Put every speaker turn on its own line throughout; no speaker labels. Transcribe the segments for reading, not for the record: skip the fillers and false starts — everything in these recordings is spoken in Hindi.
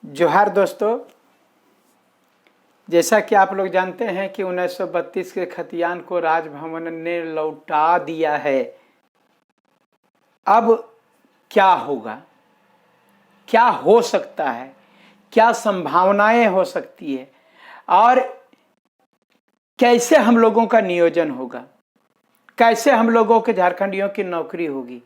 जोहार दोस्तों, जैसा कि आप लोग जानते हैं कि 1932 के खतियान को राजभवन ने लौटा दिया है। अब क्या होगा, क्या हो सकता है, क्या संभावनाएं हो सकती है और कैसे हम लोगों का नियोजन होगा, कैसे हम लोगों के झारखंडियों की नौकरी होगी।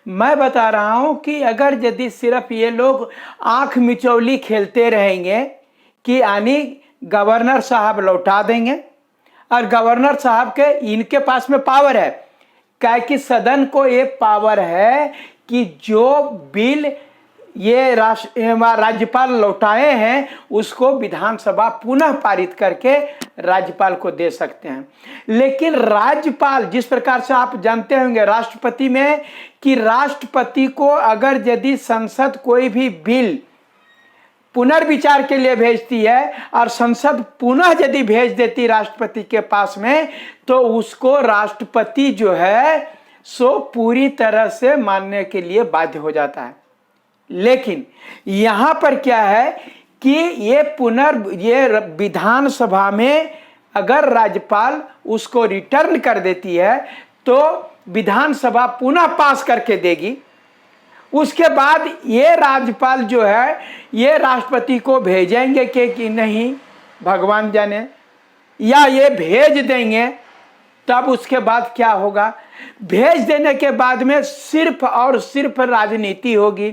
मैं बता रहा हूं कि अगर यदि सिर्फ ये लोग आंख मिचौली खेलते रहेंगे कि यानी गवर्नर साहब लौटा देंगे और गवर्नर साहब के इनके पास में पावर है, क्या कि सदन को ये पावर है कि जो बिल ये राज्यपाल लौटाए हैं उसको विधानसभा पुनः पारित करके राज्यपाल को दे सकते हैं। लेकिन राज्यपाल, जिस प्रकार से आप जानते होंगे राष्ट्रपति में कि राष्ट्रपति को अगर यदि संसद कोई भी बिल पुनर्विचार के लिए भेजती है और संसद पुनः यदि भेज देती राष्ट्रपति के पास में, तो उसको राष्ट्रपति जो है सो पूरी तरह से मानने के लिए बाध्य हो जाता है। लेकिन यहां पर क्या है कि ये विधानसभा में अगर राज्यपाल उसको रिटर्न कर देती है तो विधानसभा पुनः पास करके देगी। उसके बाद ये राज्यपाल जो है ये राष्ट्रपति को भेजेंगे कि नहीं भगवान जाने, या ये भेज देंगे। तब उसके बाद क्या होगा, भेज देने के बाद में सिर्फ और सिर्फ राजनीति होगी,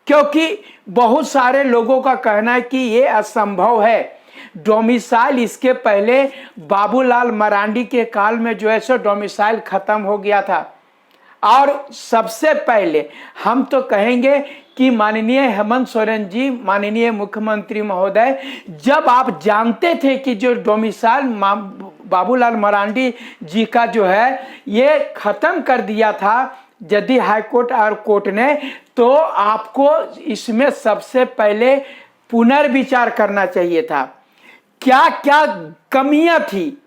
क्योंकि बहुत सारे लोगों का कहना है कि ये असंभव है। डोमिसाइल इसके पहले बाबूलाल मरांडी के काल में जो है सो डोमिसाइल खत्म हो गया था। और सबसे पहले हम तो कहेंगे कि माननीय हेमंत सोरेन जी, माननीय मुख्यमंत्री महोदय, जब आप जानते थे कि जो डोमिसाइल बाबूलाल मरांडी जी का जो है ये खत्म कर दिया था यदि हाईकोर्ट और कोर्ट ने, तो आपको इसमें सबसे पहले पुनर्विचार करना चाहिए था। क्या क्या कमियां थी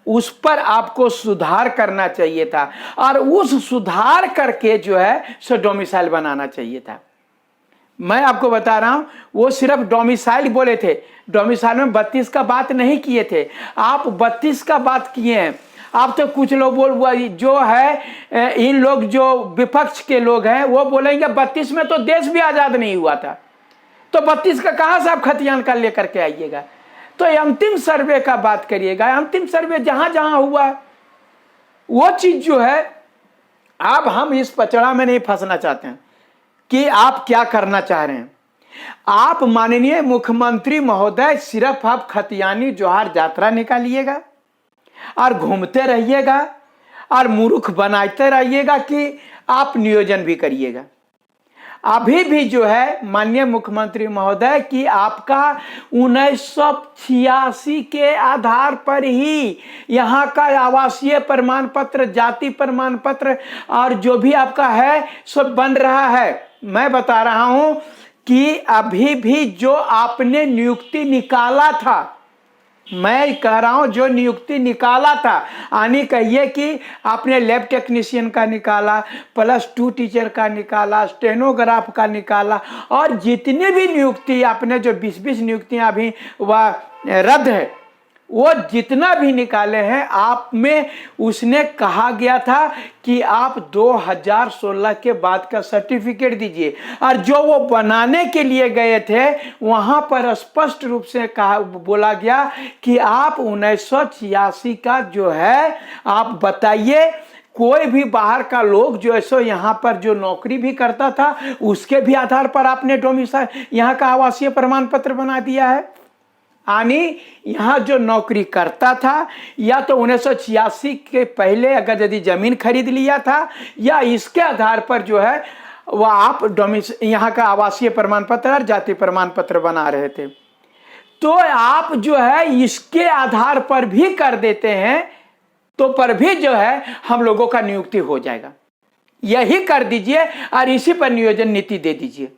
उस पर आपको सुधार करना चाहिए था और उस सुधार करके जो है सो डोमिसाइल बनाना चाहिए था। मैं आपको बता रहा हूं, वो सिर्फ डोमिसाइल बोले थे, डोमिसाइल में 32 का बात नहीं किए थे। आप 32 का बात किए हैं। आप तो कुछ लोग जो है इन लोग जो विपक्ष के लोग हैं वो बोलेंगे 32 में तो देश भी आजाद नहीं हुआ था, तो 32 का कहां से आप खतियान का लेकर के आइएगा। तो अंतिम सर्वे का बात करिएगा, अंतिम सर्वे जहां जहां हुआ वो चीज जो है। अब हम इस पचड़ा में नहीं फंसना चाहते हैं कि आप क्या करना चाह रहे हैं। आप माननीय मुख्यमंत्री महोदय सिर्फ आप खतियानी जोहार यात्रा निकालिएगा और घूमते रहिएगा और मूर्ख बनाते रहिएगा कि आप नियोजन भी करिएगा। अभी भी जो है माननीय मुख्यमंत्री महोदय कि आपका 1986 के आधार पर ही यहाँ का आवासीय प्रमाण पत्र, जाति प्रमाण पत्र और जो भी आपका है सब बन रहा है। मैं बता रहा हूं कि अभी भी जो आपने नियुक्ति निकाला था, मैं कह रहा हूं जो नियुक्ति निकाला था, यानी कहिए कि आपने लैब टेक्नीशियन का निकाला, +2 टीचर का निकाला, स्टेनोग्राफ का निकाला, और जितनी भी नियुक्ति आपने जो 20-20 नियुक्तियां अभी वह रद्द है, वो जितना भी निकाले हैं आप में उसने कहा गया था कि आप 2016 के बाद का सर्टिफिकेट दीजिए। और जो वो बनाने के लिए गए थे वहां पर स्पष्ट रूप से बोला गया कि आप 1986 का जो है आप बताइए। कोई भी बाहर का लोग जो है सो यहाँ पर जो नौकरी भी करता था उसके भी आधार पर आपने डोमिसाइल यहाँ का आवासीय प्रमाण पत्र बना दिया है। यानी यहाँ जो नौकरी करता था या तो 1986 के पहले अगर यदि जमीन खरीद लिया था या इसके आधार पर जो है वह आप यहाँ का आवासीय प्रमाण पत्र और जाति प्रमाण पत्र बना रहे थे, तो आप जो है इसके आधार पर भी कर देते हैं तो पर भी जो है हम लोगों का नियुक्ति हो जाएगा। यही कर दीजिए और इसी पर नियोजन नीति दे दीजिए।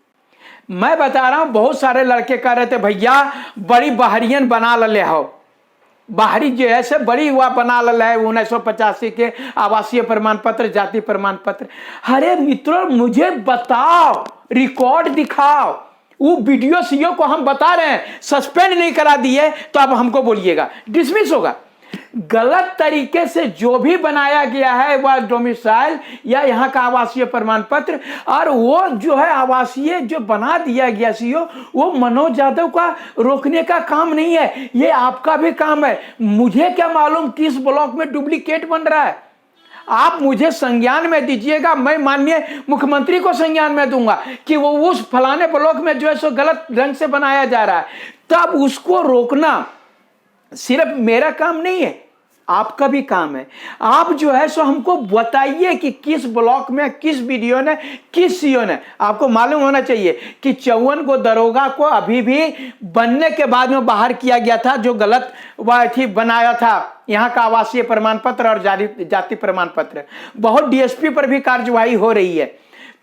मैं बता रहा हूं बहुत सारे लड़के कह रहे थे भैया बड़ी बाहरियन बना ले हो, बाहरी जो है से बड़ी हुआ बना ले है 1985 के आवासीय प्रमाण पत्र, जाति प्रमाण पत्र। अरे मित्रों मुझे बताओ, रिकॉर्ड दिखाओ वो वीडियो सीओ को हम बता रहे हैं सस्पेंड नहीं करा दिए तो अब हमको बोलिएगा, डिसमिस होगा। गलत तरीके से जो भी बनाया गया है वह डोमिसाइल या यहाँ का आवासीय प्रमाण पत्र, और वो जो है आवासीय जो बना दिया गया सीओ, वो मनोज यादव का रोकने का काम नहीं है, ये आपका भी काम है। मुझे क्या मालूम किस ब्लॉक में डुप्लीकेट बन रहा है, आप मुझे संज्ञान में दीजिएगा, मैं माननीय मुख्यमंत्री को संज्ञान में दूंगा कि वो उस फलाने ब्लॉक में जो है सो गलत ढंग से बनाया जा रहा है, तब उसको रोकना सिर्फ मेरा काम नहीं है, आपका भी काम है। आप जो है सो हमको बताइए कि किस ब्लॉक में किस वीडियो ने किस सीओ ने, आपको मालूम होना चाहिए कि 54 को दरोगा को अभी भी बनने के बाद में बाहर किया गया था, जो गलत वह थी बनाया था यहाँ का आवासीय प्रमाण पत्र और जाति प्रमाण पत्र। बहुत डीएसपी पर भी कार्यवाही हो रही है।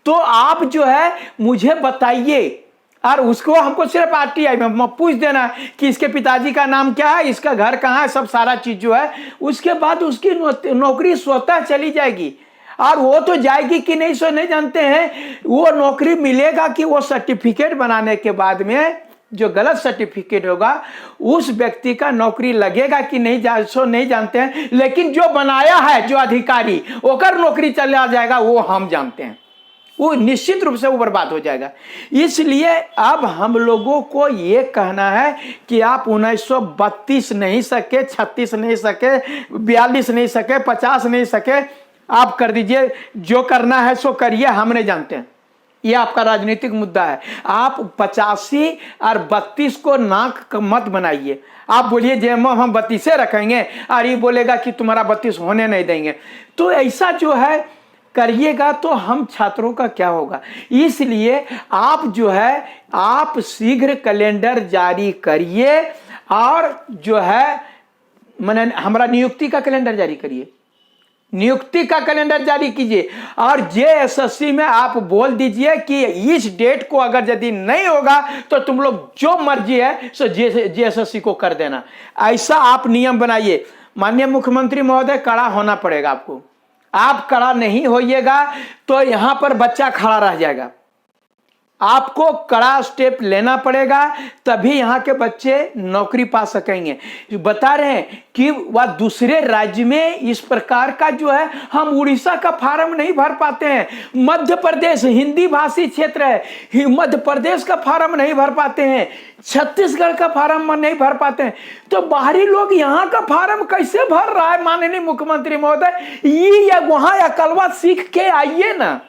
तो आप जो है मुझे बताइए, और उसको हमको सिर्फ आरटीआई में पूछ देना है कि इसके पिताजी का नाम क्या है, इसका घर कहाँ है, सब सारा चीज जो है, उसके बाद उसकी नौकरी स्वतः चली जाएगी। और वो तो जाएगी कि नहीं सो नहीं जानते हैं, वो नौकरी मिलेगा कि वो सर्टिफिकेट बनाने के बाद में जो गलत सर्टिफिकेट होगा उस व्यक्ति का नौकरी लगेगा कि नहीं सो नहीं जानते हैं, लेकिन जो बनाया है जो अधिकारी ओकर नौकरी चला जाएगा वो हम जानते हैं, वो निश्चित रूप से वो बर्बाद हो जाएगा। इसलिए अब हम लोगों को ये कहना है कि आप 1932 नहीं सके, 36 नहीं सके, 42 नहीं सके, 50 नहीं सके, आप कर दीजिए, जो करना है सो करिए, हम नहीं जानते हैं, ये आपका राजनीतिक मुद्दा है। आप 85 और 32 को नाक मत बनाइए। आप बोलिए जेम हम 32 रखेंगे और ये बोलेगा कि तुम्हारा 32 होने नहीं देंगे, तो ऐसा जो है करिएगा तो हम छात्रों का क्या होगा। इसलिए आप जो है आप शीघ्र कैलेंडर जारी करिए, और जो है मैंने हमारा नियुक्ति का कैलेंडर जारी करिए, नियुक्ति का कैलेंडर जारी कीजिए, और जेएसएससी में आप बोल दीजिए कि इस डेट को अगर यदि नहीं होगा तो तुम लोग जो मर्जी है सो जेएसएससी को कर देना, ऐसा आप नियम बनाइए। माननीय मुख्यमंत्री महोदय, कड़ा होना पड़ेगा आपको, आप कड़ा नहीं होइएगा तो यहां पर बच्चा खड़ा रह जाएगा, आपको कड़ा स्टेप लेना पड़ेगा, तभी यहाँ के बच्चे नौकरी पा सकेंगे। बता रहे हैं कि वह दूसरे राज्य में इस प्रकार का जो है, हम उड़ीसा का फार्म नहीं भर पाते हैं, मध्य प्रदेश हिंदी भाषी क्षेत्र है, मध्य प्रदेश का फार्म नहीं भर पाते हैं, छत्तीसगढ़ का फार्म नहीं भर पाते हैं, तो बाहरी लोग यहाँ का फार्म कैसे भर रहा है। माननीय मुख्यमंत्री महोदय, ये या वहां अकलवा सीख के आइए ना,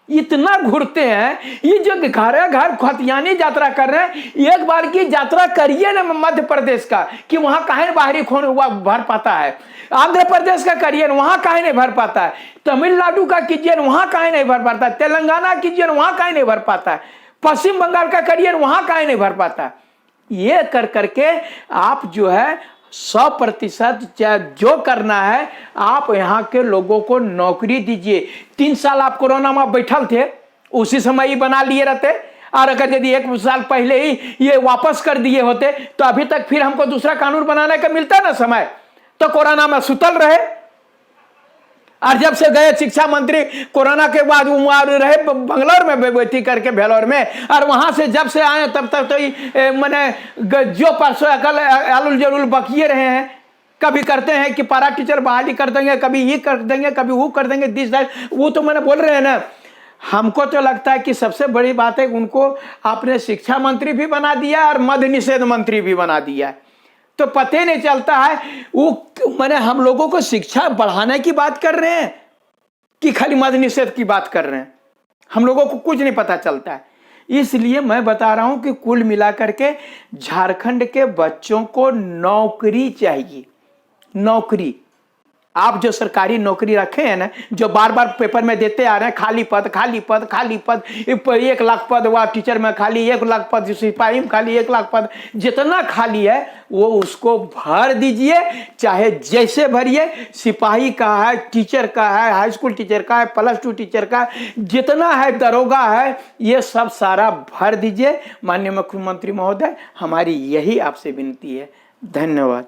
इतना घुरते हैं, ये जो घर घर खतियानी यात्रा कर रहे हैं, एक बार की यात्रा करिए ना मध्य प्रदेश का, कि वहां काहे बाहरी खून हुआ भर पाता है, आंध्र प्रदेश का करिए वहां काहे नहीं भर पाता है, तमिलनाडु का कीजिए वहां काहे नहीं भर पाता है, तेलंगाना कीजिए वहां काहे नहीं भर पाता है, पश्चिम बंगाल का करिए वहां काहे नहीं भर पाता है। ये कर करके आप जो है 100% जो करना है, आप यहाँ के लोगों को नौकरी दीजिए। 3 साल आप कोरोना में बैठल थे, उसी समय ही बना लिए रहते, और अगर यदि 1 साल पहले ही ये वापस कर दिए होते तो अभी तक फिर हमको दूसरा कानून बनाने का मिलता ना समय, तो कोरोना में सुतल रहे। और जब से गए शिक्षा मंत्री कोरोना के बाद रहे बंगलौर में बैठी करके भेलोर में, और वहां से जब से आए तब तक तो मैंने जो परसों अकल आलुल जरूर बकिए रहे हैं, कभी करते हैं कि पारा टीचर बहाली कर देंगे, कभी ये कर देंगे, कभी वो कर देंगे, दिस दैट, वो तो मैंने बोल रहे हैं ना। हमको तो लगता है कि सबसे बड़ी बात है उनको आपने शिक्षा मंत्री भी बना दिया और मद्य निषेध मंत्री भी बना दिया है, तो पता ही नहीं चलता है वो मैंने हम लोगों को शिक्षा बढ़ाने की बात कर रहे हैं कि खाली मद्य निषेध की बात कर रहे हैं, हम लोगों को कुछ नहीं पता चलता है। इसलिए मैं बता रहा हूं कि कुल मिलाकर के झारखंड के बच्चों को नौकरी चाहिए, नौकरी। आप जो सरकारी नौकरी रखे हैं ना, जो बार बार पेपर में देते आ रहे हैं, खाली पद खाली पद खाली पद, 1 लाख पद हुआ टीचर में खाली, 1 लाख पद सिपाही में खाली, 1 लाख पद, जितना खाली है वो उसको भर दीजिए, चाहे जैसे भरिए, सिपाही का है, टीचर का है, हाई स्कूल टीचर का है, +2 टीचर का, जितना है दरोगा है, ये सब सारा भर दीजिए। माननीय मुख्यमंत्री महोदय, हमारी यही आपसे विनती है। धन्यवाद।